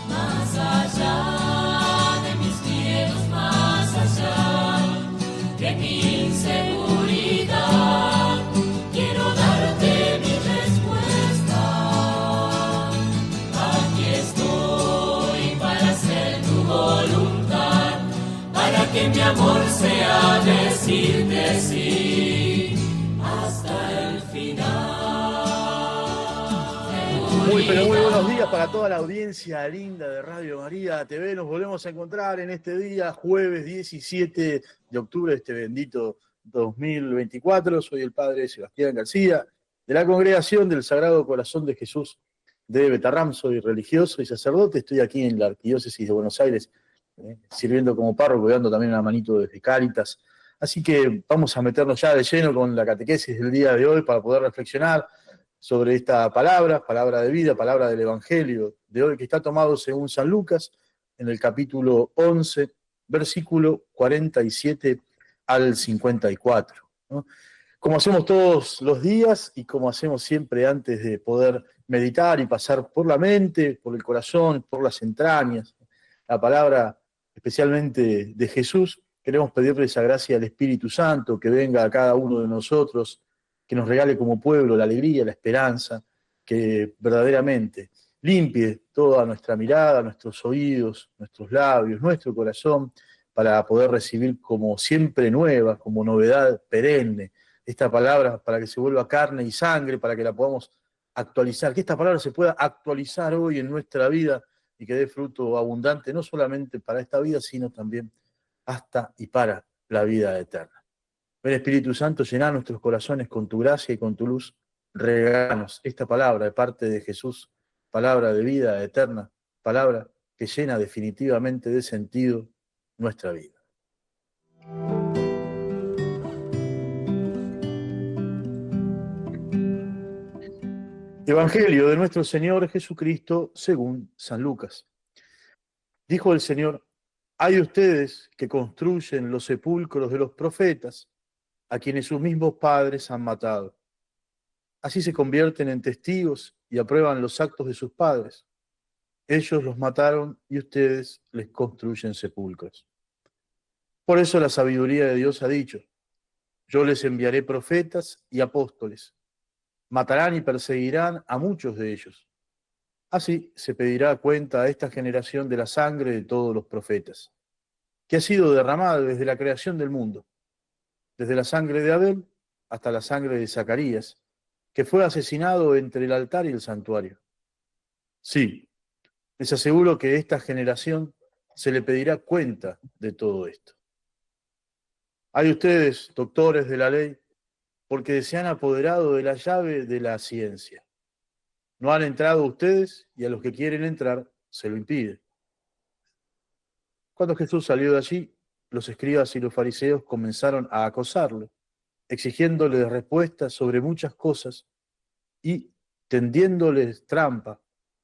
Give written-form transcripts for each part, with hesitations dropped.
más allá de mis miedos, más allá de mi inseguridad. Quiero darte mi respuesta. Aquí estoy para hacer tu voluntad, para que mi amor sea decirte sí hasta el final. Muy buenos días para toda la audiencia linda de Radio María TV. Nos volvemos a encontrar en este día, jueves 17 de octubre de este bendito 2024. Soy el padre Sebastián García, de la Congregación del Sagrado Corazón de Jesús de Betarrám. Soy religioso y sacerdote. Estoy aquí en la Arquidiócesis de Buenos Aires, sirviendo como párroco y dando también una manito desde Cáritas. Así que vamos a meternos ya de lleno con la catequesis del día de hoy para poder reflexionar sobre esta palabra de vida, palabra del Evangelio de hoy, que está tomado según San Lucas, en el capítulo 11, versículo 47 al 54, ¿no? Como hacemos todos los días y como hacemos siempre antes de poder meditar y pasar por la mente, por el corazón, por las entrañas, la palabra especialmente de Jesús, queremos pedirle esa gracia al Espíritu Santo que venga a cada uno de nosotros, que nos regale como pueblo la alegría, la esperanza, que verdaderamente limpie toda nuestra mirada, nuestros oídos, nuestros labios, nuestro corazón, para poder recibir como siempre nueva, como novedad perenne, esta palabra para que se vuelva carne y sangre, para que la podamos actualizar, que esta palabra se pueda actualizar hoy en nuestra vida y que dé fruto abundante, no solamente para esta vida, sino también hasta y para la vida eterna. Ven, Espíritu Santo, llená nuestros corazones con tu gracia y con tu luz. Regálanos esta palabra de parte de Jesús, palabra de vida eterna, palabra que llena definitivamente de sentido nuestra vida. Evangelio de nuestro Señor Jesucristo según San Lucas. Dijo el Señor: hay de ustedes que construyen los sepulcros de los profetas, a quienes sus mismos padres han matado. Así se convierten en testigos y aprueban los actos de sus padres. Ellos los mataron y ustedes les construyen sepulcros. Por eso la sabiduría de Dios ha dicho: yo les enviaré profetas y apóstoles. Matarán y perseguirán a muchos de ellos. Así se pedirá cuenta a esta generación de la sangre de todos los profetas, que ha sido derramada desde la creación del mundo, desde la sangre de Abel hasta la sangre de Zacarías, que fue asesinado entre el altar y el santuario. Sí, les aseguro que a esta generación se le pedirá cuenta de todo esto. Hay ustedes, doctores de la ley, porque se han apoderado de la llave de la ciencia. No han entrado ustedes y a los que quieren entrar se lo impide. Cuando Jesús salió de allí, los escribas y los fariseos comenzaron a acosarlo, exigiéndole respuestas sobre muchas cosas y tendiéndoles trampa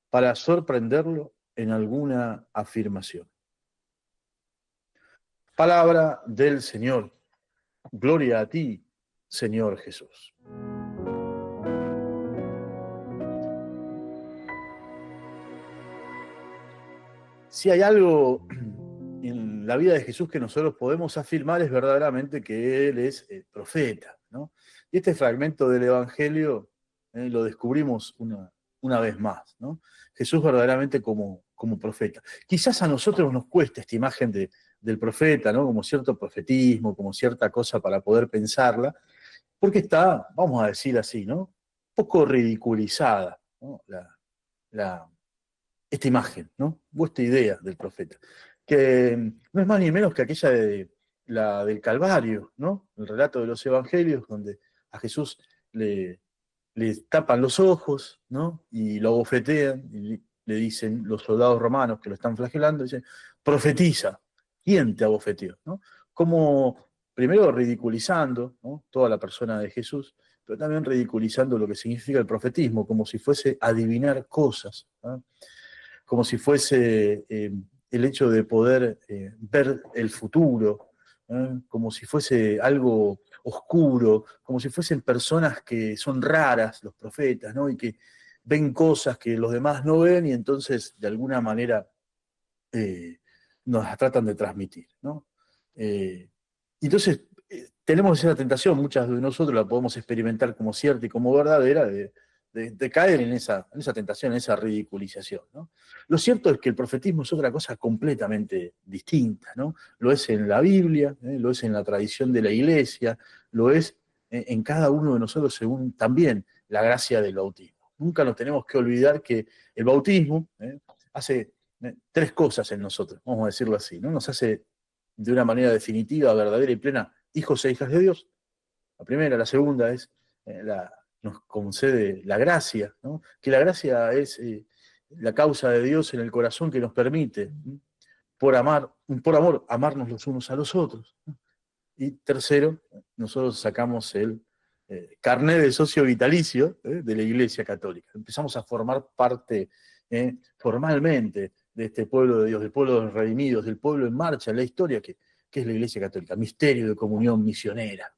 para sorprenderlo en alguna afirmación. Palabra del Señor. Gloria a ti, Señor Jesús. Si hay algo en la vida de Jesús que nosotros podemos afirmar, es verdaderamente que Él es el profeta, ¿no? Y este fragmento del Evangelio lo descubrimos una vez más, ¿no? Jesús verdaderamente como profeta. Quizás a nosotros nos cuesta esta imagen del profeta, ¿no? Como cierto profetismo, como cierta cosa para poder pensarla, porque está, vamos a decir así, ¿no? Un poco ridiculizada, ¿no? Esta imagen, ¿no? O esta idea del profeta, que no es más ni menos que aquella la del Calvario, ¿no? El relato de los evangelios, donde a Jesús le tapan los ojos, ¿no? Y lo abofetean, y le dicen los soldados romanos que lo están flagelando, dicen: profetiza. ¿Quién te abofeteó? ¿No? Como primero ridiculizando, ¿no?, toda la persona de Jesús, pero también ridiculizando lo que significa el profetismo, como si fuese adivinar cosas, ¿no? Como si fuese el hecho de poder ver el futuro, como si fuese algo oscuro, como si fuesen personas que son raras, los profetas, ¿no? Y que ven cosas que los demás no ven y entonces de alguna manera nos las tratan de transmitir, ¿no? Entonces, tenemos esa tentación, muchas de nosotros la podemos experimentar como cierta y como verdadera, de caer en esa tentación, en esa ridiculización, ¿no? Lo cierto es que el profetismo es otra cosa completamente distinta, ¿no? Lo es en la Biblia, lo es en la tradición de la Iglesia, lo es en cada uno de nosotros según también la gracia del bautismo. Nunca nos tenemos que olvidar que el bautismo hace tres cosas en nosotros, vamos a decirlo así, ¿no? Nos hace de una manera definitiva, verdadera y plena hijos e hijas de Dios. La primera, la segunda es nos concede la gracia, ¿no? Que la gracia es la causa de Dios en el corazón que nos permite, por amor, amarnos los unos a los otros, ¿no? Y tercero, nosotros sacamos el carnet de socio vitalicio de la Iglesia Católica. Empezamos a formar parte formalmente de este pueblo de Dios, del pueblo de los redimidos, del pueblo en marcha, en la historia que es la Iglesia Católica. Misterio de comunión misionera,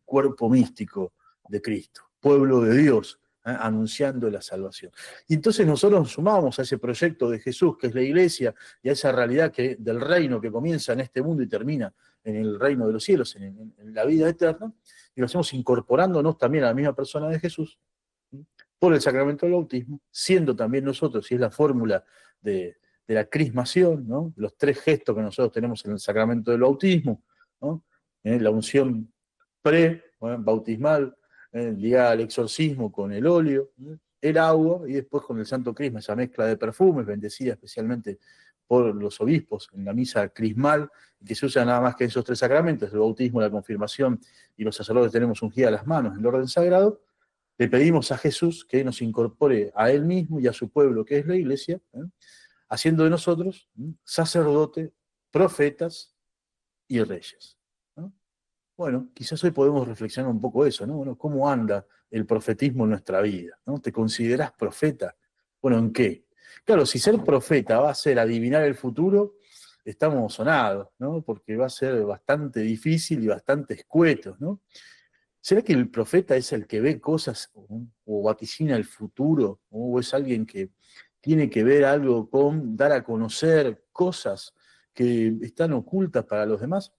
cuerpo místico de Cristo, pueblo de Dios, anunciando la salvación. Y entonces nosotros nos sumamos a ese proyecto de Jesús, que es la Iglesia, y a esa realidad del reino que comienza en este mundo y termina en el reino de los cielos, en la vida eterna, y lo hacemos incorporándonos también a la misma persona de Jesús, por el sacramento del bautismo, siendo también nosotros, y es la fórmula de la crismación, ¿no? Los tres gestos que nosotros tenemos en el sacramento del bautismo, ¿no? La unción pre-bautismal, ligada al exorcismo con el óleo, el agua, y después con el santo crisma, esa mezcla de perfumes, bendecida especialmente por los obispos en la misa crismal, que se usa nada más que esos tres sacramentos, el bautismo, la confirmación, y los sacerdotes tenemos ungidas las manos en el orden sagrado. Le pedimos a Jesús que nos incorpore a Él mismo y a su pueblo, que es la Iglesia, haciendo de nosotros sacerdotes, profetas y reyes, ¿no? Bueno, quizás hoy podemos reflexionar un poco eso, ¿no? Bueno, ¿cómo anda el profetismo en nuestra vida, ¿no? ¿Te considerás profeta? Bueno, ¿en qué? Claro, si ser profeta va a ser adivinar el futuro, estamos sonados, ¿no? Porque va a ser bastante difícil y bastante escueto, ¿no? ¿Será que el profeta es el que ve cosas o vaticina el futuro? ¿O es alguien que tiene que ver algo con dar a conocer cosas que están ocultas para los demás?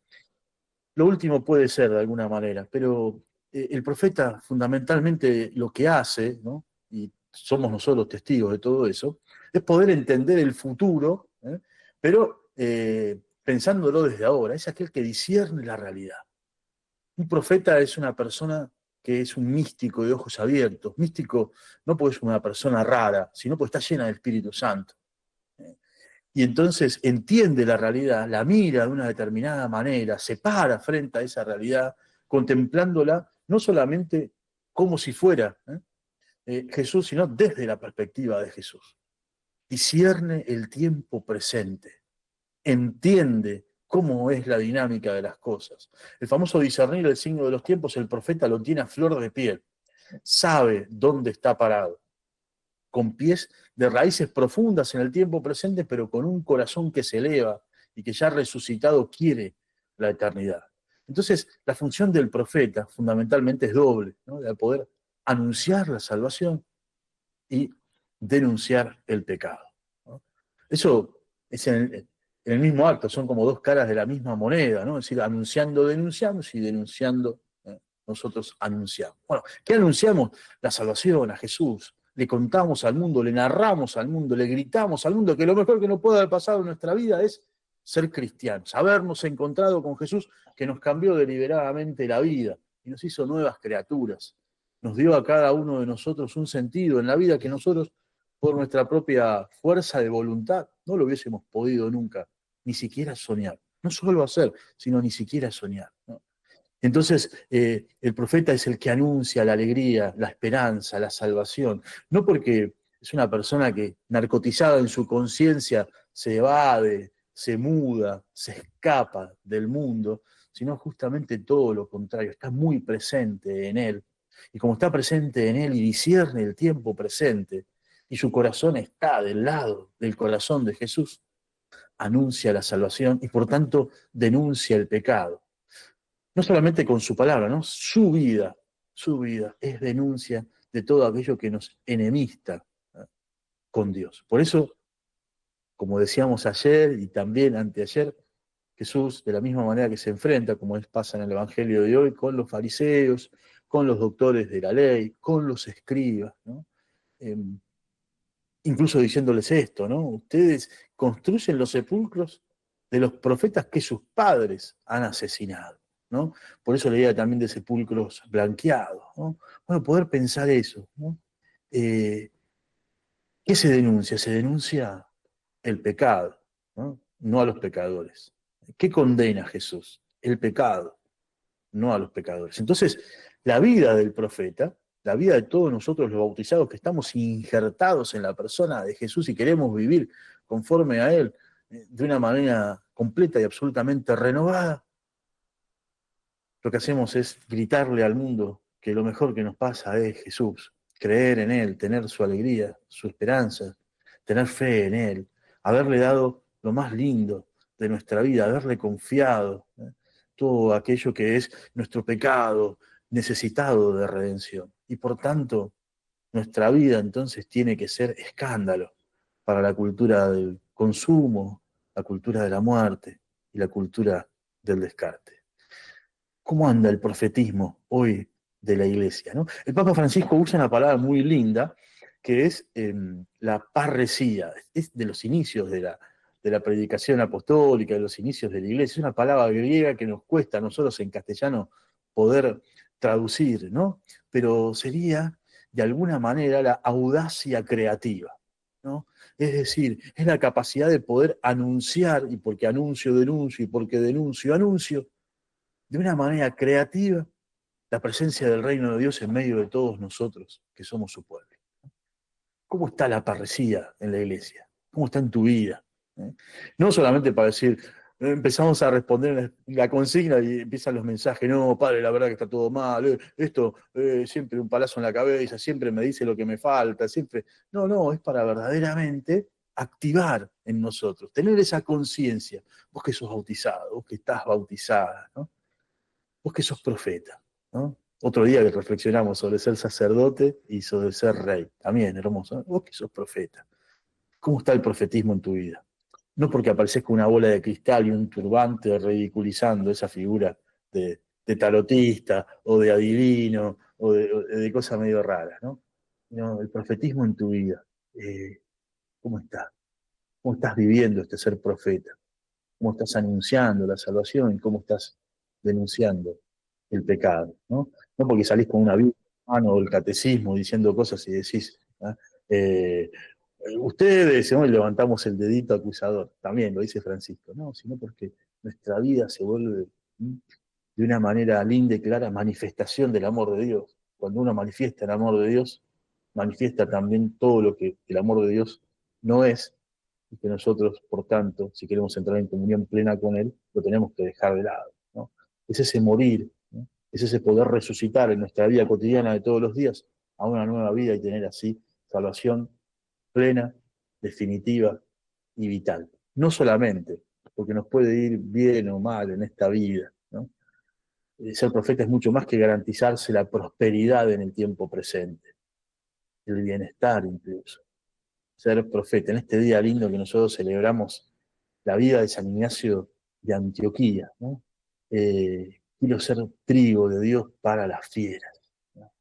Lo último puede ser de alguna manera, pero el profeta fundamentalmente lo que hace, ¿no? Y somos nosotros testigos de todo eso, es poder entender el futuro, pero pensándolo desde ahora, es aquel que discierne la realidad. Un profeta es una persona que es un místico de ojos abiertos. Místico no porque es una persona rara, sino porque está llena del Espíritu Santo. Y entonces entiende la realidad, la mira de una determinada manera, se para frente a esa realidad, contemplándola no solamente como si fuera Jesús, sino desde la perspectiva de Jesús. Discierne el tiempo presente, entiende cómo es la dinámica de las cosas. El famoso discernir el signo de los tiempos, el profeta lo tiene a flor de piel, sabe dónde está parado, con pies de raíces profundas en el tiempo presente, pero con un corazón que se eleva y que ya resucitado quiere la eternidad. Entonces, la función del profeta fundamentalmente es doble, ¿no? De poder anunciar la salvación y denunciar el pecado, ¿no? Eso es en el mismo acto, son como dos caras de la misma moneda, ¿no? Es decir, anunciando, denunciamos y denunciando, nosotros anunciamos. Bueno, ¿qué anunciamos? La salvación a Jesús. Le contamos al mundo, le narramos al mundo, le gritamos al mundo que lo mejor que nos puede haber pasado en nuestra vida es ser cristianos, habernos encontrado con Jesús que nos cambió deliberadamente la vida y nos hizo nuevas criaturas. Nos dio a cada uno de nosotros un sentido en la vida que nosotros, por nuestra propia fuerza de voluntad, no lo hubiésemos podido nunca, ni siquiera soñar. No solo hacer, sino ni siquiera soñar, ¿no? Entonces, el profeta es el que anuncia la alegría, la esperanza, la salvación. No porque es una persona que, narcotizada en su conciencia, se evade, se muda, se escapa del mundo, sino justamente todo lo contrario, está muy presente en él. Y como está presente en él y discierne el tiempo presente, y su corazón está del lado del corazón de Jesús, anuncia la salvación y por tanto denuncia el pecado. No solamente con su palabra, ¿no? Su vida es denuncia de todo aquello que nos enemista con Dios. Por eso como decíamos ayer y también anteayer, Jesús, de la misma manera que se enfrenta, como pasa en el Evangelio de hoy, con los fariseos, con los doctores de la ley, con los escribas, ¿no? Eh, Incluso diciéndoles esto, ¿no? Ustedes construyen los sepulcros de los profetas que sus padres han asesinado, ¿no? Por eso leía también de sepulcros blanqueados, ¿no? Bueno, poder pensar eso, ¿no? ¿Qué se denuncia? Se denuncia el pecado, ¿no? No a los pecadores. ¿Qué condena Jesús? El pecado, no a los pecadores. Entonces, la vida del profeta, la vida de todos nosotros los bautizados que estamos injertados en la persona de Jesús y queremos vivir conforme a Él de una manera completa y absolutamente renovada, lo que hacemos es gritarle al mundo que lo mejor que nos pasa es Jesús, creer en Él, tener su alegría, su esperanza, tener fe en Él, haberle dado lo más lindo de nuestra vida, haberle confiado, todo aquello que es nuestro pecado necesitado de redención. Y por tanto, nuestra vida entonces tiene que ser escándalo para la cultura del consumo, la cultura de la muerte y la cultura del descarte. ¿Cómo anda el profetismo hoy de la iglesia? ¿No? El Papa Francisco usa una palabra muy linda que es la parresía, es de los inicios de la predicación apostólica, de los inicios de la iglesia. Es una palabra griega que nos cuesta a nosotros en castellano poder traducir, ¿no? Pero sería de alguna manera la audacia creativa, ¿no? Es decir, es la capacidad de poder anunciar, y porque anuncio, denuncio, y porque denuncio, anuncio, de una manera creativa la presencia del reino de Dios en medio de todos nosotros, que somos su pueblo. ¿Cómo está la parresía en la iglesia? ¿Cómo está en tu vida? No solamente para decir, empezamos a responder la consigna y empiezan los mensajes, no, padre, la verdad que está todo mal, esto, siempre un palazo en la cabeza, siempre me dice lo que me falta, siempre... No, no, es para verdaderamente activar en nosotros, tener esa conciencia, vos que sos bautizado, vos que estás bautizada, ¿no? Vos que sos profeta, ¿no? Otro día que reflexionamos sobre ser sacerdote y sobre ser rey. También, hermoso, ¿no? Vos que sos profeta. ¿Cómo está el profetismo en tu vida? No porque aparezca una bola de cristal y un turbante ridiculizando esa figura de tarotista o de adivino o de cosas medio raras, ¿no? No, el profetismo en tu vida. ¿Cómo está? ¿Cómo estás viviendo este ser profeta? ¿Cómo estás anunciando la salvación? ¿Cómo estás denunciando el pecado? ¿No? No porque salís con una Biblia en mano o el catecismo diciendo cosas y decís, ¿ah? eh, ustedes, ¿no? Y levantamos el dedito acusador, también lo dice Francisco, no, sino porque nuestra vida se vuelve de una manera linda y clara manifestación del amor de Dios. Cuando uno manifiesta el amor de Dios, manifiesta también todo lo que el amor de Dios no es, y que nosotros, por tanto, si queremos entrar en comunión plena con Él, lo tenemos que dejar de lado, ¿no? Es ese morir, ¿no? Es ese poder resucitar en nuestra vida cotidiana de todos los días a una nueva vida y tener así salvación plena, definitiva y vital. No solamente porque nos puede ir bien o mal en esta vida, ¿no? Ser profeta es mucho más que garantizarse la prosperidad en el tiempo presente, el bienestar incluso. Ser profeta, en este día lindo que nosotros celebramos la vida de San Ignacio de Antioquía, ¿no? Quiero ser trigo de Dios para las fieras, ¿no?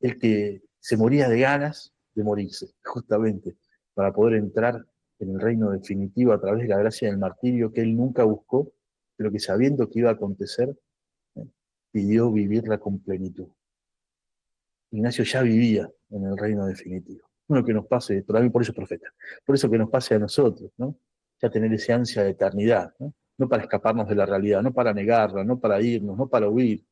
El que se moría de ganas de morirse, justamente, para poder entrar en el reino definitivo a través de la gracia del martirio que él nunca buscó, pero que sabiendo que iba a acontecer, pidió vivirla con plenitud. Ignacio ya vivía en el reino definitivo. Bueno, que nos pase, para mí por eso es profeta, por eso que nos pase a nosotros, ¿no? Ya tener ese ansia de eternidad, ¿no? No para escaparnos de la realidad, no para negarla, no para irnos, no para huir,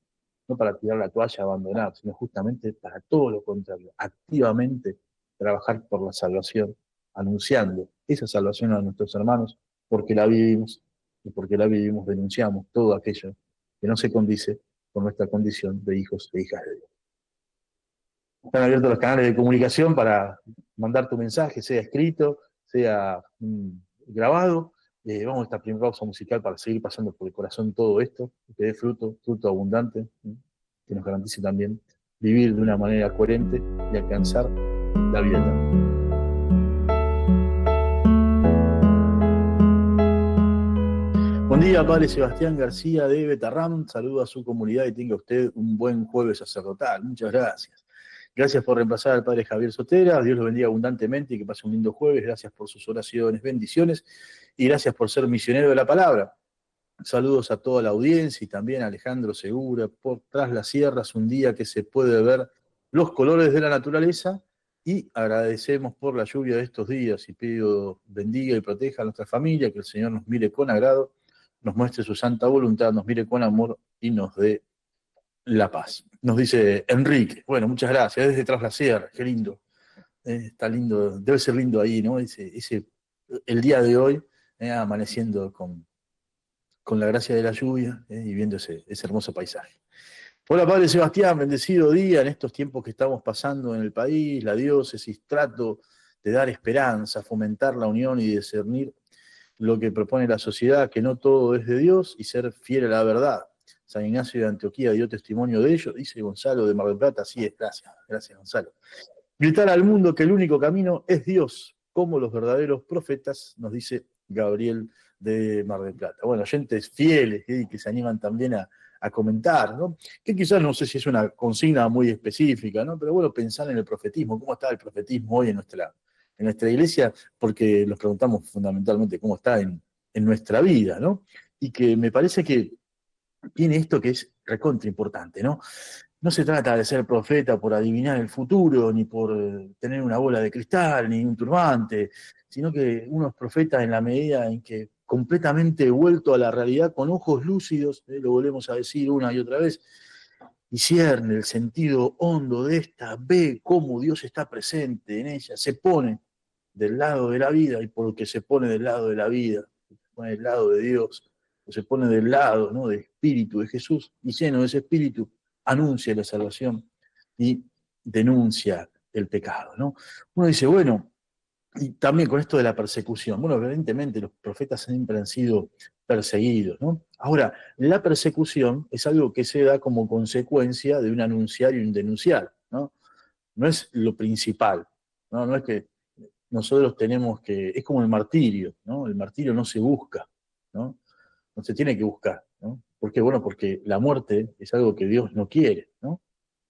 no para tirar la toalla, abandonar, sino justamente para todo lo contrario, activamente trabajar por la salvación, anunciando esa salvación a nuestros hermanos, porque la vivimos, y porque la vivimos denunciamos todo aquello que no se condice con nuestra condición de hijos e hijas de Dios. Están abiertos los canales de comunicación para mandar tu mensaje, sea escrito, sea grabado. Vamos a esta primera pausa musical para seguir pasando por el corazón todo esto, que dé fruto, fruto abundante, que nos garantice también vivir de una manera coherente y alcanzar la vida eterna. día, Padre Sebastián García de Betarrán. Saludo a su comunidad y tenga usted un buen jueves sacerdotal. Muchas gracias. Gracias por reemplazar al Padre Javier Sotera. Dios lo bendiga abundantemente y que pase un lindo jueves. Gracias por sus oraciones, bendiciones y gracias por ser misionero de la palabra. Saludos a toda la audiencia y también a Alejandro Segura por Tras las Sierras, un día que se puede ver los colores de la naturaleza. Y agradecemos por la lluvia de estos días y pido bendiga y proteja a nuestra familia, que el Señor nos mire con agrado, nos muestre su santa voluntad, nos mire con amor y nos dé la paz. Nos dice Enrique, bueno, muchas gracias, desde Tras la Sierra, qué lindo, está lindo, debe ser lindo ahí, ¿no? El día de hoy, amaneciendo con la gracia de la lluvia y viendo ese hermoso paisaje. Hola Padre Sebastián, bendecido día en estos tiempos que estamos pasando en el país, la diócesis, trato de dar esperanza, fomentar la unión y discernir lo que propone la sociedad, que no todo es de Dios y ser fiel a la verdad. San Ignacio de Antioquía dio testimonio de ello, dice Gonzalo de Mar del Plata, así es, gracias Gonzalo. Gritar al mundo que el único camino es Dios, como los verdaderos profetas, nos dice Gabriel de Mar del Plata. Bueno, oyentes fieles que se animan también a comentar, ¿no? Que quizás no sé si es una consigna muy específica, ¿no? Pero bueno, pensar en el profetismo, cómo está el profetismo hoy en nuestra iglesia, porque nos preguntamos fundamentalmente cómo está en nuestra vida, ¿no? Y que me parece que tiene esto que es recontra importante, ¿no? No se trata de ser profeta por adivinar el futuro, ni por tener una bola de cristal, ni un turbante, sino que uno es profeta en la medida en que completamente vuelto a la realidad, con ojos lúcidos, lo volvemos a decir una y otra vez, discierne el sentido hondo de esta, ve cómo Dios está presente en ella, se pone del lado de la vida, y porque se pone del lado de la vida, se pone del lado de Dios, o se pone del lado, ¿no?, del Espíritu de Jesús, y lleno de ese Espíritu, anuncia la salvación y denuncia el pecado, ¿no? Uno dice, bueno, y también con esto de la persecución, bueno, evidentemente los profetas siempre han sido perseguidos, ¿no? Ahora, la persecución es algo que se da como consecuencia de un anunciar y un denunciar, ¿no? No es lo principal, ¿no? No es que nosotros tenemos que, es como el martirio, ¿no? El martirio no se busca, ¿no? No se tiene que buscar, ¿no? ¿Por qué? Bueno, porque la muerte es algo que Dios no quiere, ¿no?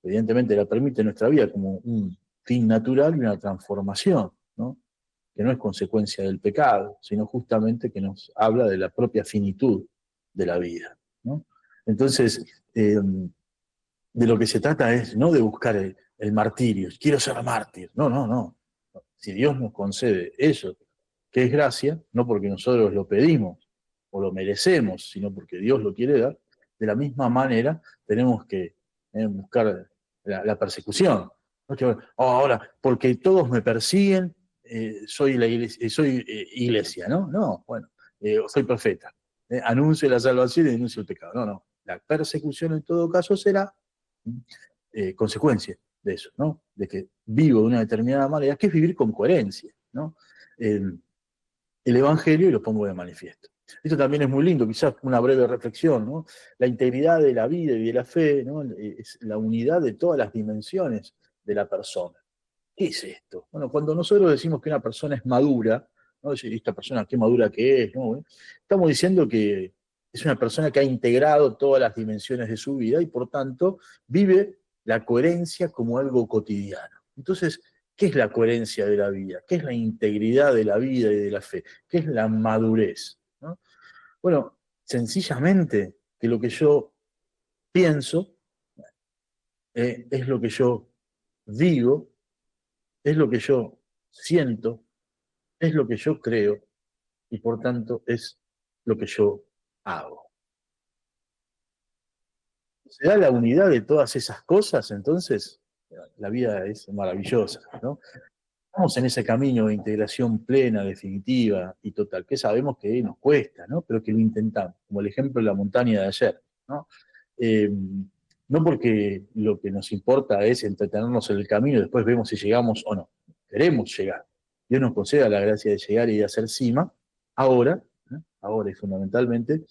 Evidentemente la permite en nuestra vida como un fin natural y una transformación, ¿no? Que no es consecuencia del pecado, sino justamente que nos habla de la propia finitud de la vida, ¿no? Entonces, de lo que se trata es no de buscar el martirio, quiero ser mártir, no, no, no. Si Dios nos concede eso, que es gracia, no porque nosotros lo pedimos o lo merecemos, sino porque Dios lo quiere dar, de la misma manera tenemos que buscar la persecución. No es que, ahora, porque todos me persiguen, soy iglesia, ¿no? No, bueno, soy profeta. Anuncio la salvación y denuncio el pecado. No, no. La persecución en todo caso será consecuencia de eso, ¿no? De que vivo de una determinada manera, que es vivir con coherencia, ¿no? El Evangelio y lo pongo de manifiesto. Esto también es muy lindo, quizás una breve reflexión, ¿no? La integridad de la vida y de la fe, ¿no? Es la unidad de todas las dimensiones de la persona. ¿Qué es esto? Bueno, cuando nosotros decimos que una persona es madura, ¿no? Esta persona qué madura que es, ¿no? Estamos diciendo que es una persona que ha integrado todas las dimensiones de su vida y por tanto vive la coherencia como algo cotidiano. Entonces, ¿qué es la coherencia de la vida? ¿Qué es la integridad de la vida y de la fe? ¿Qué es la madurez? ¿No? Bueno, sencillamente que lo que yo pienso es lo que yo digo, es lo que yo siento, es lo que yo creo y por tanto es lo que yo hago. Se da la unidad de todas esas cosas, entonces la vida es maravillosa, ¿no? Estamos en ese camino de integración plena, definitiva y total, que sabemos que nos cuesta, ¿no? Pero que lo intentamos, como el ejemplo de la montaña de ayer, ¿no? Eh, no porque lo que nos importa es entretenernos en el camino y después vemos si llegamos o no. Queremos llegar. Dios nos conceda la gracia de llegar y de hacer cima, ahora, ¿no? Ahora y fundamentalmente,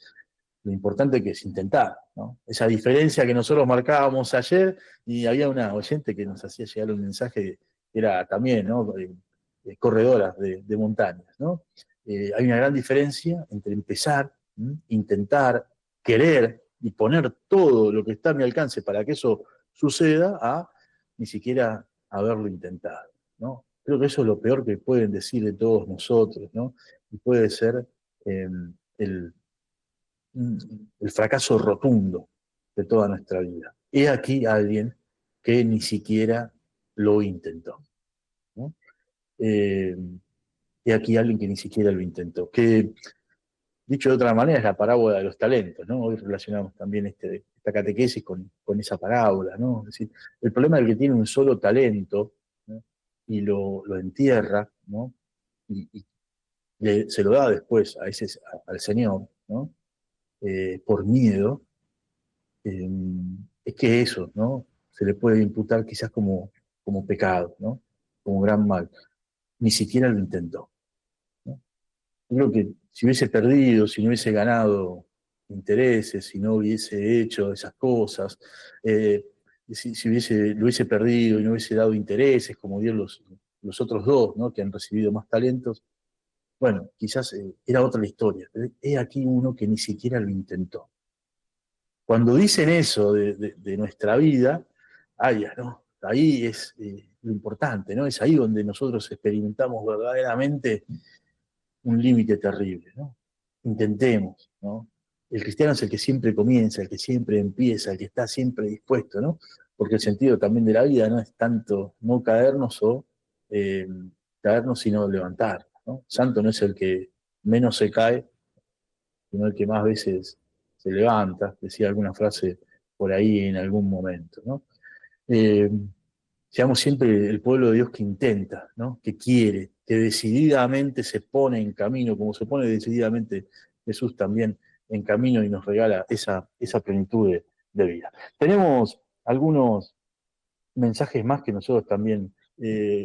lo importante que es intentar, ¿no? Esa diferencia que nosotros marcábamos ayer, y había una oyente que nos hacía llegar un mensaje que era también, ¿no?, corredora de montañas, ¿no? Hay una gran diferencia entre empezar intentar, querer y poner todo lo que está a mi alcance para que eso suceda, a ni siquiera haberlo intentado, ¿no? Creo que eso es lo peor que pueden decir de todos nosotros, ¿no? Y puede ser eh, el, el fracaso rotundo de toda nuestra vida. He aquí alguien que ni siquiera lo intentó, ¿no? Eh, He aquí alguien que ni siquiera lo intentó. Que, dicho de otra manera, es la parábola de los talentos, ¿no? Hoy relacionamos también esta catequesis con esa parábola, ¿no? Es decir, el problema del que tiene un solo talento, ¿no? Y lo entierra, ¿no? Y se lo da después al Señor, ¿no? Por miedo, eh, es que eso, ¿no? Se le puede imputar quizás como pecado, ¿no? Como gran mal. Ni siquiera lo intentó, ¿no? Yo creo que si hubiese perdido, si no hubiese ganado intereses, si no hubiese hecho esas cosas, eh, si lo hubiese perdido y no hubiese dado intereses, como dieron los otros dos, ¿no? Que han recibido más talentos, bueno, quizás era otra la historia. He aquí uno que ni siquiera lo intentó. Cuando dicen eso de nuestra vida, ¿no? Ahí es lo importante, ¿no? Es ahí donde nosotros experimentamos verdaderamente un límite terrible, ¿no? Intentemos, ¿no? El cristiano es el que siempre comienza, el que siempre empieza, el que está siempre dispuesto, ¿no? Porque el sentido también de la vida no es tanto no caernos o eh, caernos sino levantarnos, ¿no? Santo no es el que menos se cae, sino el que más veces se levanta, decía alguna frase por ahí en algún momento, ¿no? Eh, Seamos siempre el pueblo de Dios que intenta, ¿no? Que quiere, que decididamente se pone en camino, como se pone decididamente Jesús también en camino y nos regala esa plenitud de vida. Tenemos algunos mensajes más que nosotros también,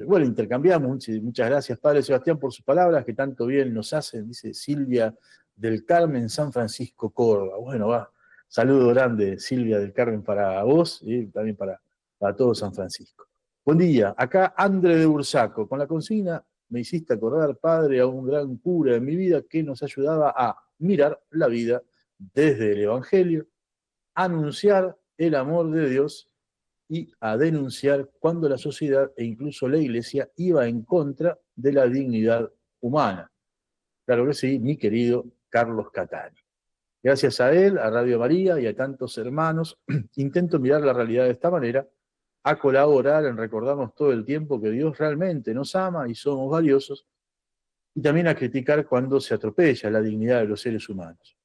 bueno, intercambiamos. Muchas gracias, Padre Sebastián, por sus palabras que tanto bien nos hacen, dice Silvia del Carmen, San Francisco, Córdoba. Bueno, saludo grande, Silvia del Carmen, para vos y también para todo San Francisco. Buen día, acá André de Bursaco, con la consigna me hiciste acordar, Padre, a un gran cura en mi vida que nos ayudaba a mirar la vida desde el Evangelio, anunciar el amor de Dios y a denunciar cuando la sociedad e incluso la iglesia iba en contra de la dignidad humana. Claro que sí, mi querido Carlos Catani. Gracias a él, a Radio María y a tantos hermanos, intento mirar la realidad de esta manera, a colaborar en recordarnos todo el tiempo que Dios realmente nos ama y somos valiosos, y también a criticar cuando se atropella la dignidad de los seres humanos.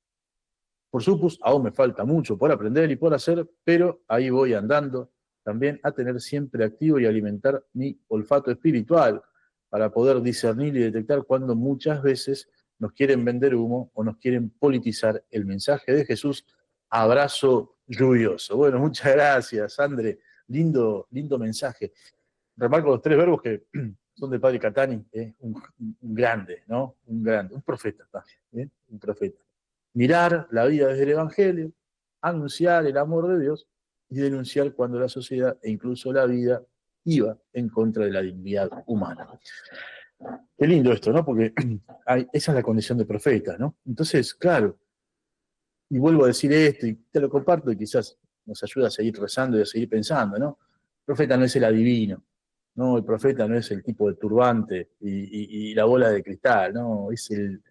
Por supuesto, aún me falta mucho por aprender y por hacer, pero ahí voy andando también a tener siempre activo y alimentar mi olfato espiritual para poder discernir y detectar cuando muchas veces nos quieren vender humo o nos quieren politizar el mensaje de Jesús. Abrazo lluvioso. Bueno, muchas gracias, André. Lindo, lindo mensaje. Remarco los tres verbos que son del padre Catani, un grande, ¿no? Un grande, un profeta también, un profeta. Mirar la vida desde el Evangelio, anunciar el amor de Dios y denunciar cuando la sociedad e incluso la vida iba en contra de la dignidad humana. Qué lindo esto, ¿no? Porque esa es la condición de profeta, ¿no? Entonces, claro, y vuelvo a decir esto y te lo comparto y quizás nos ayuda a seguir rezando y a seguir pensando, ¿no? El profeta no es el adivino, ¿no? El profeta no es el tipo de turbante y la bola de cristal, ¿no? Es el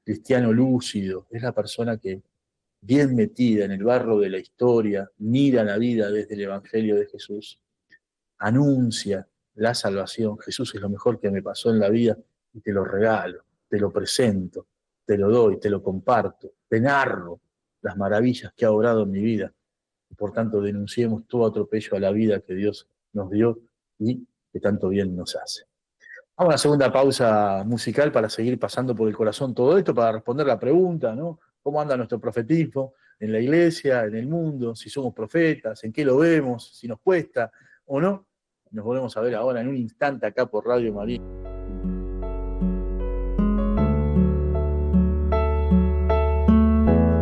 cristiano lúcido, es la persona que, bien metida en el barro de la historia, mira la vida desde el Evangelio de Jesús, anuncia la salvación. Jesús es lo mejor que me pasó en la vida y te lo regalo, te lo presento, te lo doy, te lo comparto, te narro las maravillas que ha obrado en mi vida. Y por tanto denunciemos todo atropello a la vida que Dios nos dio y que tanto bien nos hace. Vamos a una segunda pausa musical para seguir pasando por el corazón todo esto, para responder la pregunta, ¿no? ¿Cómo anda nuestro profetismo en la iglesia, en el mundo? Si somos profetas, en qué lo vemos, si nos cuesta o no. Nos volvemos a ver ahora en un instante acá por Radio María.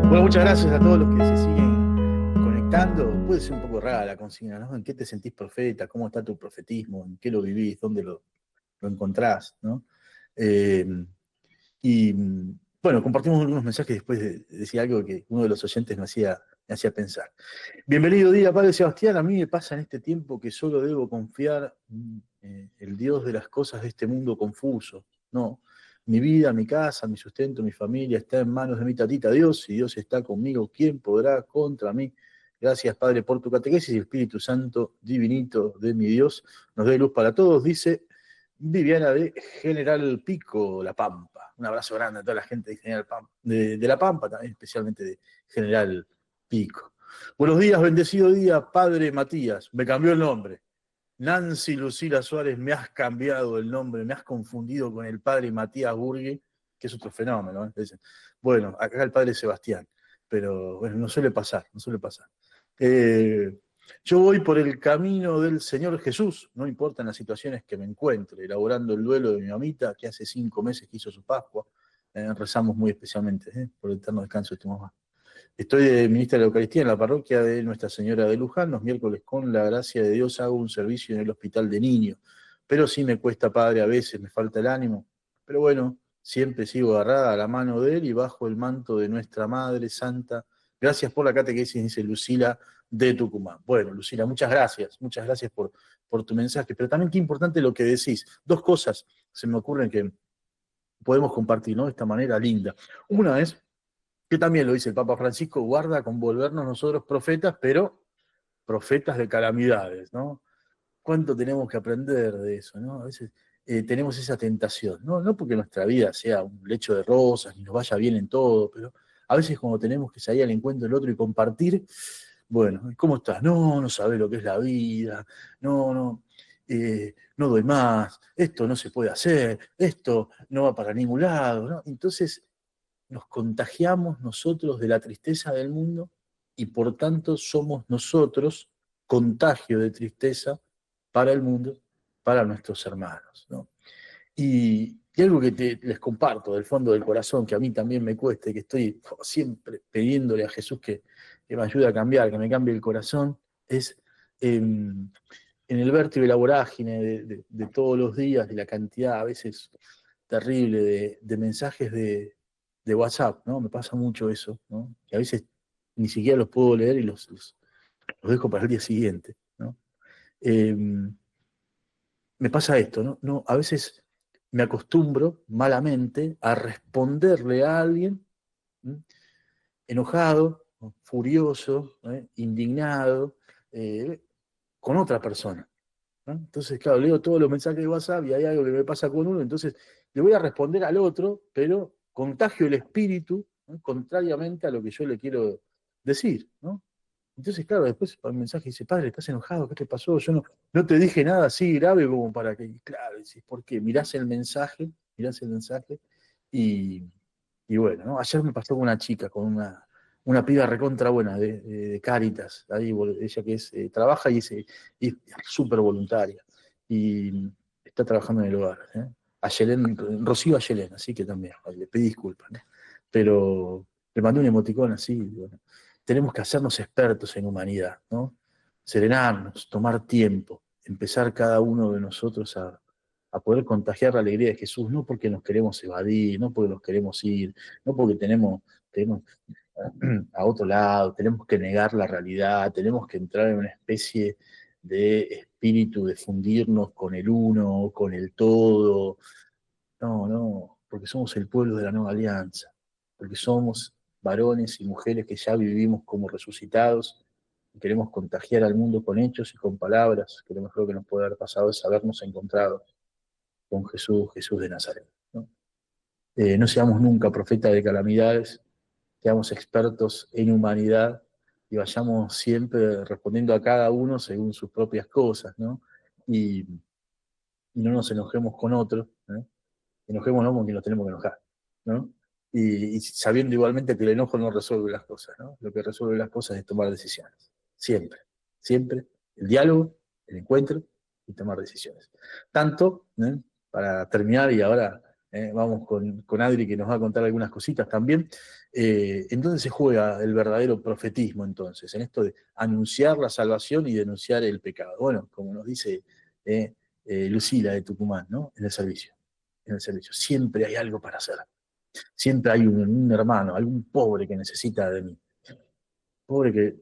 Bueno, muchas gracias a todos los que se siguen conectando. Puede ser un poco rara la consigna, ¿no? ¿En qué te sentís profeta? ¿Cómo está tu profetismo? ¿En qué lo vivís? ¿Dónde lo encontrás? ¿No? Y Bueno, compartimos algunos mensajes después de decir algo que uno de los oyentes me hacía pensar. Bienvenido día, Padre Sebastián. A mí me pasa en este tiempo que solo debo confiar en el Dios de las cosas de este mundo confuso. No, mi vida, mi casa, mi sustento, mi familia está en manos de mi tatita Dios. Si Dios está conmigo, ¿quién podrá contra mí? Gracias, Padre, por tu catequesis y el Espíritu Santo divinito de mi Dios nos dé luz para todos, dice Viviana de General Pico, La Pampa. Un abrazo grande a toda la gente de General de La Pampa, también especialmente de General Pico. Buenos días, bendecido día, Padre Matías. Me cambió el nombre. Nancy Lucila Suárez, me has cambiado el nombre, me has confundido con el Padre Matías Burgui, que es otro fenómeno. Bueno, acá el Padre Sebastián, pero bueno, no suele pasar, no suele pasar. Yo voy por el camino del Señor Jesús, no importa en las situaciones que me encuentre, elaborando el duelo de mi mamita, que hace 5 meses que hizo su Pascua. Rezamos muy especialmente por el eterno descanso de tu mamá. Estoy de ministra de la Eucaristía en la parroquia de Nuestra Señora de Luján. Los miércoles, con la gracia de Dios, hago un servicio en el hospital de niños. Pero sí me cuesta, Padre, a veces me falta el ánimo. Pero bueno, siempre sigo agarrada a la mano de Él y bajo el manto de Nuestra Madre Santa. Gracias por la catequesis, dice Lucila de Tucumán. Bueno, Lucila, muchas gracias por tu mensaje. Pero también qué importante lo que decís. 2 cosas se me ocurren que podemos compartir, ¿no? De esta manera linda. Una es que también lo dice el Papa Francisco, guarda con volvernos nosotros profetas, pero profetas de calamidades, ¿no? ¿Cuánto tenemos que aprender de eso, ¿no? A veces tenemos esa tentación, ¿no? No porque nuestra vida sea un lecho de rosas, ni nos vaya bien en todo, pero a veces cuando tenemos que salir al encuentro del otro y compartir, bueno, ¿cómo estás? No, no sabés lo que es la vida, no doy más, esto no se puede hacer, esto no va para ningún lado, ¿no? Entonces nos contagiamos nosotros de la tristeza del mundo y por tanto somos nosotros contagio de tristeza para el mundo, para nuestros hermanos, ¿no? Y algo que les comparto del fondo del corazón, que a mí también me cuesta y que estoy siempre pidiéndole a Jesús que me ayude a cambiar, que me cambie el corazón, es en el vértigo y la vorágine de todos los días, de la cantidad a veces terrible de mensajes de WhatsApp, ¿no? Me pasa mucho eso, ¿no? Que a veces ni siquiera los puedo leer y los dejo para el día siguiente, ¿no? Eh, Me pasa esto, ¿no? No, a veces me acostumbro malamente a responderle a alguien, ¿sí? Enojado, ¿no? Furioso, indignado, eh, con otra persona, ¿no? Entonces, claro, leo todos los mensajes de WhatsApp y hay algo que me pasa con uno, entonces le voy a responder al otro, pero contagio el espíritu, ¿no? Contrariamente a lo que yo le quiero decir, ¿no? Entonces, claro, después el mensaje dice, padre, ¿estás enojado? ¿Qué te pasó? Yo no te dije nada así grave como para que, y claro, decís, ¿por qué? Mirás el mensaje y, y bueno, ¿no? Ayer me pasó con una chica, con una piba recontra buena de Cáritas, ahí, ella que es, trabaja y es súper voluntaria y está trabajando en el hogar, ¿eh? Rocío Ayelén, así que también, le pedí disculpas, ¿no? Pero le mandé un emoticón así, y bueno, tenemos que hacernos expertos en humanidad, ¿no? Serenarnos, tomar tiempo, empezar cada uno de nosotros a poder contagiar la alegría de Jesús, no porque nos queremos evadir, no porque nos queremos ir, no porque tenemos a otro lado, tenemos que negar la realidad, tenemos que entrar en una especie de espíritu de fundirnos con el uno, con el todo. No, porque somos el pueblo de la nueva alianza, porque somos varones y mujeres que ya vivimos como resucitados y queremos contagiar al mundo con hechos y con palabras, que lo mejor que nos puede haber pasado es habernos encontrado con Jesús, Jesús de Nazaret, ¿no? No seamos nunca profetas de calamidades, seamos expertos en humanidad y vayamos siempre respondiendo a cada uno según sus propias cosas, ¿no? Y, y no nos enojemos con otros, ¿eh? Enojémonos con quien nos tenemos que enojar, ¿no? Y sabiendo igualmente que el enojo no resuelve las cosas, ¿no? Lo que resuelve las cosas es tomar decisiones. Siempre, siempre. El diálogo, el encuentro y tomar decisiones. Tanto, para terminar, y ahora vamos con Adri que nos va a contar algunas cositas también, ¿en dónde se juega el verdadero profetismo entonces? En esto de anunciar la salvación y denunciar el pecado. Bueno, como nos dice Lucila de Tucumán, ¿no? En el servicio. Siempre hay algo para hacer. Siempre hay un hermano, algún pobre que necesita de mí. Pobre que,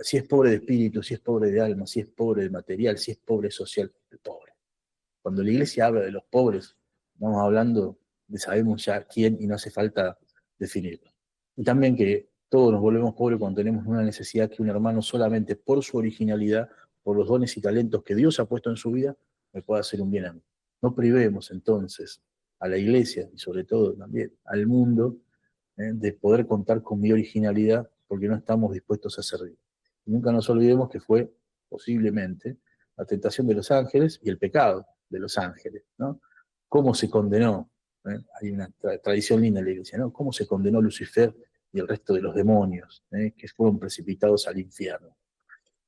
si es pobre de espíritu, si es pobre de alma, si es pobre de material, si es pobre social, el pobre. Cuando la iglesia habla de los pobres, estamos hablando de sabemos ya quién y no hace falta definirlo. Y también que todos nos volvemos pobres cuando tenemos una necesidad que un hermano solamente por su originalidad, por los dones y talentos que Dios ha puesto en su vida, me pueda hacer un bien a mí. No privemos entonces a la iglesia y sobre todo también al mundo de poder contar con mi originalidad porque no estamos dispuestos a servir. Y nunca nos olvidemos que fue posiblemente la tentación de los ángeles y el pecado de los ángeles, ¿no? ¿Cómo se condenó? Hay una tradición linda en la iglesia, ¿no? ¿Cómo se condenó Lucifer y el resto de los demonios que fueron precipitados al infierno?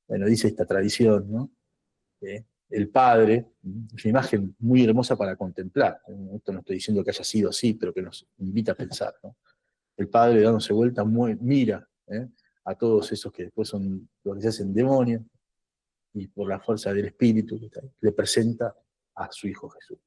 Bueno, dice esta tradición, ¿no? El Padre, es una imagen muy hermosa para contemplar. Esto no estoy diciendo que haya sido así, pero que nos invita a pensar, ¿no? El Padre, dándose vuelta, mira a todos esos que después son los que se hacen demonios, y por la fuerza del Espíritu le presenta a su Hijo Jesús.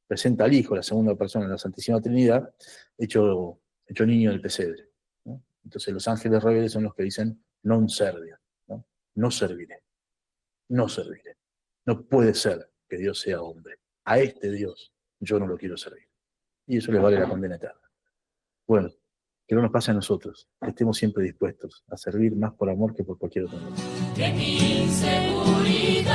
Presenta al Hijo, la segunda persona de la Santísima Trinidad, hecho niño del pesebre, ¿no? Entonces los ángeles rebeldes son los que dicen, non servia, ¿no? No serviré, no serviré. No puede ser que Dios sea hombre. A este Dios yo no lo quiero servir. Y eso les vale la condena eterna. Bueno, que no nos pase a nosotros, que estemos siempre dispuestos a servir más por amor que por cualquier otro motivo. De mi inseguridad